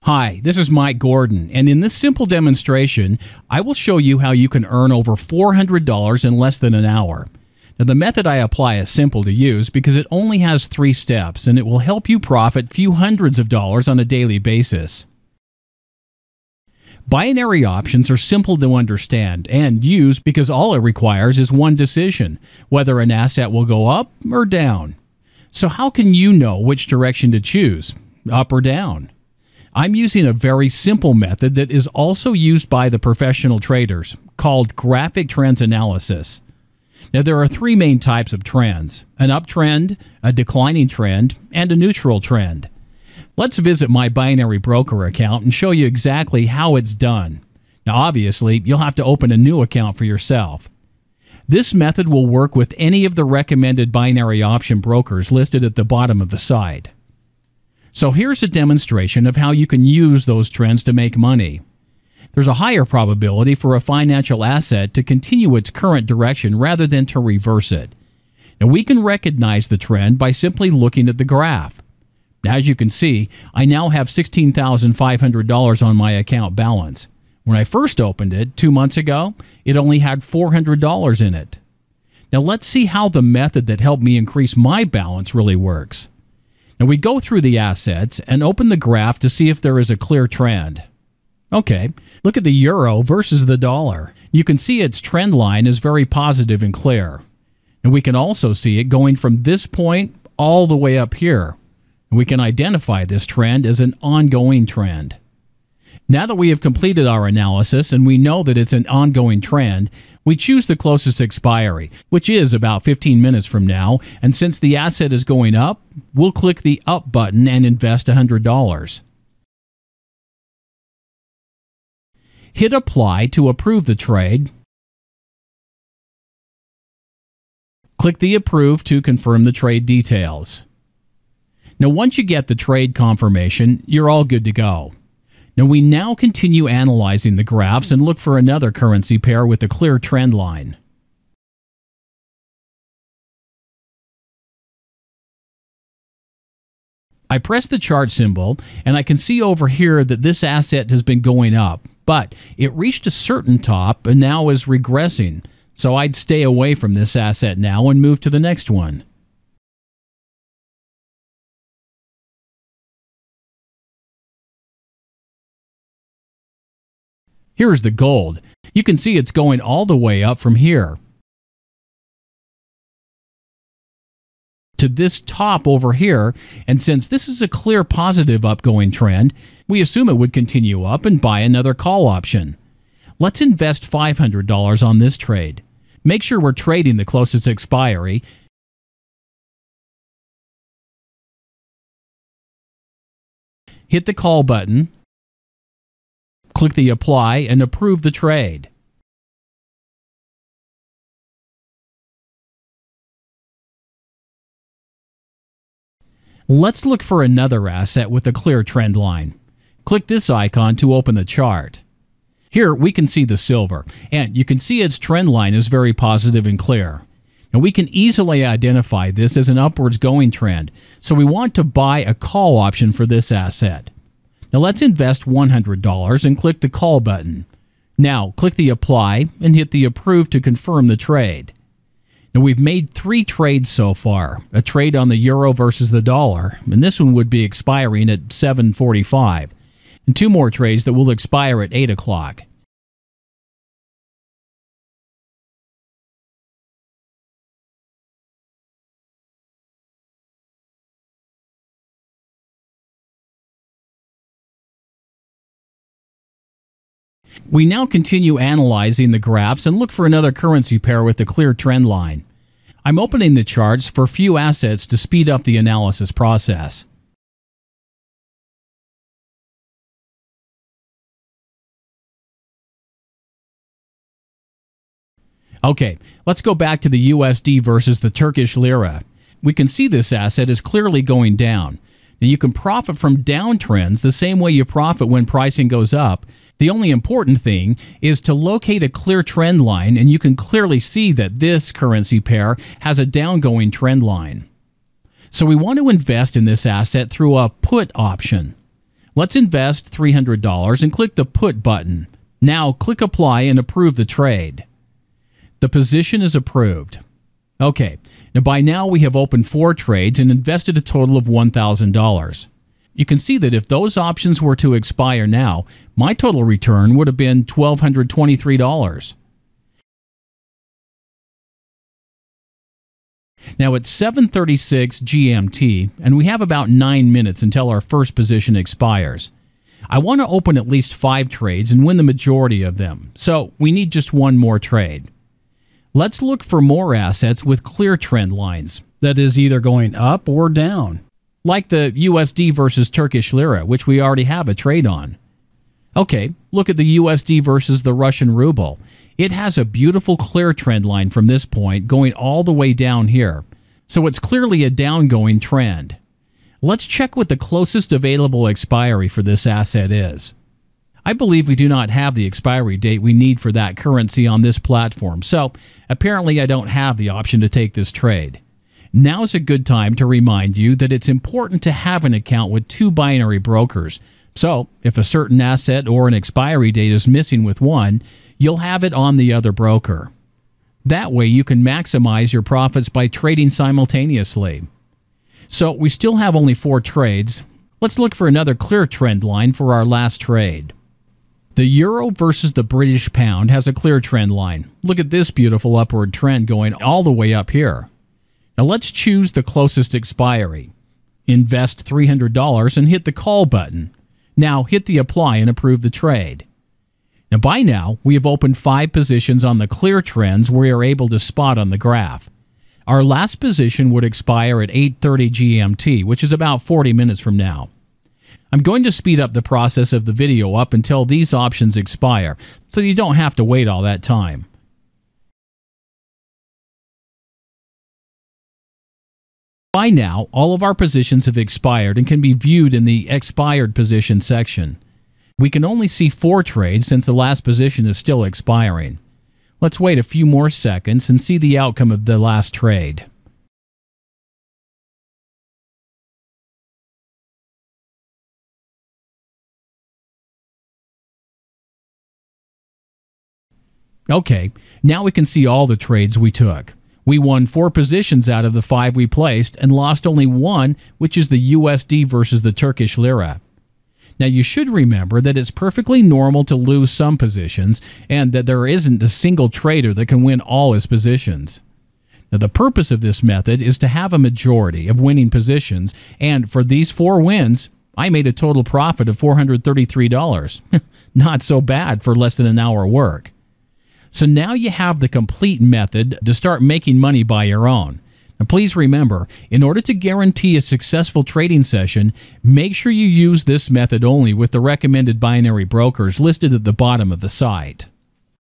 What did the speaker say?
Hi, this is Mike Gordon, and in this simple demonstration, I will show you how you can earn over $400 in less than an hour. Now, the method I apply is simple to use because it only has 3 steps, and it will help you profit a few hundreds of dollars on a daily basis. Binary options are simple to understand and use because all it requires is one decision, whether an asset will go up or down. So how can you know which direction to choose, up or down? I'm using a very simple method that is also used by the professional traders, called graphic trends analysis. Now, there are 3 main types of trends: an uptrend, a declining trend, and a neutral trend. Let's visit my binary broker account and show you exactly how it's done. Now, obviously, you'll have to open a new account for yourself. This method will work with any of the recommended binary option brokers listed at the bottom of the site. So here's a demonstration of how you can use those trends to make money. There's a higher probability for a financial asset to continue its current direction rather than to reverse it. Now, we can recognize the trend by simply looking at the graph. Now, as you can see, I now have $16,500 on my account balance. When I first opened it 2 months ago, it only had $400 in it. Now let's see how the method that helped me increase my balance really works. Now we go through the assets and open the graph to see if there is a clear trend. Okay, look at the euro versus the dollar. You can see its trend line is very positive and clear. And we can also see it going from this point all the way up here. And we can identify this trend as an ongoing trend. Now that we have completed our analysis and we know that it's an ongoing trend, we choose the closest expiry, which is about 15 minutes from now, and since the asset is going up, we'll click the Up button and invest $100. Hit Apply to approve the trade. Click the Approve to confirm the trade details. Now, once you get the trade confirmation, you're all good to go. Now, we now continue analyzing the graphs and look for another currency pair with a clear trend line. I press the chart symbol, and I can see over here that this asset has been going up, but it reached a certain top and now is regressing, so I'd stay away from this asset now and move to the next one. Here's the gold. You can see it's going all the way up from here to this top over here, and since this is a clear positive upgoing trend, we assume it would continue up and buy another call option. Let's invest $500 on this trade. Make sure we're trading the closest expiry. Hit the call button. Click the Apply and approve the trade. Let's look for another asset with a clear trend line. Click this icon to open the chart. Here we can see the silver, and you can see its trend line is very positive and clear. Now we can easily identify this as an upwards going trend, so we want to buy a call option for this asset. Now let's invest $100 and click the Call button. Now click the Apply and hit the Approve to confirm the trade. Now we've made 3 trades so far. A trade on the euro versus the dollar, and this one would be expiring at 7:45. And 2 more trades that will expire at 8 o'clock. We now continue analyzing the graphs and look for another currency pair with a clear trend line. I'm opening the charts for few assets to speed up the analysis process. Okay, let's go back to the USD versus the Turkish lira. We can see this asset is clearly going down. Now you can profit from downtrends the same way you profit when pricing goes up. The only important thing is to locate a clear trend line, and you can clearly see that this currency pair has a downgoing trend line. So we want to invest in this asset through a put option. Let's invest $300 and click the Put button. Now click Apply and approve the trade. The position is approved. Okay, now by now we have opened 4 trades and invested a total of $1,000. You can see that if those options were to expire now, my total return would have been $1,223. Now it's 7:36 GMT, and we have about 9 minutes until our first position expires. I want to open at least 5 trades and win the majority of them, so we need just one more trade. Let's look for more assets with clear trend lines, that is either going up or down, like the USD versus Turkish lira, which we already have a trade on. Okay, look at the USD versus the Russian ruble. It has a beautiful clear trend line from this point going all the way down here, so it's clearly a downgoing trend. Let's check what the closest available expiry for this asset is. I believe we do not have the expiry date we need for that currency on this platform, so apparently I don't have the option to take this trade. Now's a good time to remind you that it's important to have an account with 2 binary brokers. So, if a certain asset or an expiry date is missing with one, you'll have it on the other broker. That way you can maximize your profits by trading simultaneously. So, we still have only 4 trades. Let's look for another clear trend line for our last trade. The euro versus the British pound has a clear trend line. Look at this beautiful upward trend going all the way up here. Now let's choose the closest expiry. Invest $300 and hit the call button. Now hit the apply and approve the trade. Now by now, we have opened 5 positions on the clear trends we are able to spot on the graph. Our last position would expire at 8:30 GMT, which is about 40 minutes from now. I'm going to speed up the process of the video up until these options expire, so you don't have to wait all that time. By now, all of our positions have expired and can be viewed in the expired position section. We can only see 4 trades since the last position is still expiring. Let's wait a few more seconds and see the outcome of the last trade. Okay, now we can see all the trades we took. We won 4 positions out of the 5 we placed and lost only 1, which is the USD versus the Turkish lira. Now you should remember that it's perfectly normal to lose some positions and that there isn't a single trader that can win all his positions. Now the purpose of this method is to have a majority of winning positions, and for these 4 wins, I made a total profit of $433. Not so bad for less than an hour work. So now you have the complete method to start making money by your own. Now please remember, in order to guarantee a successful trading session, make sure you use this method only with the recommended binary brokers listed at the bottom of the site.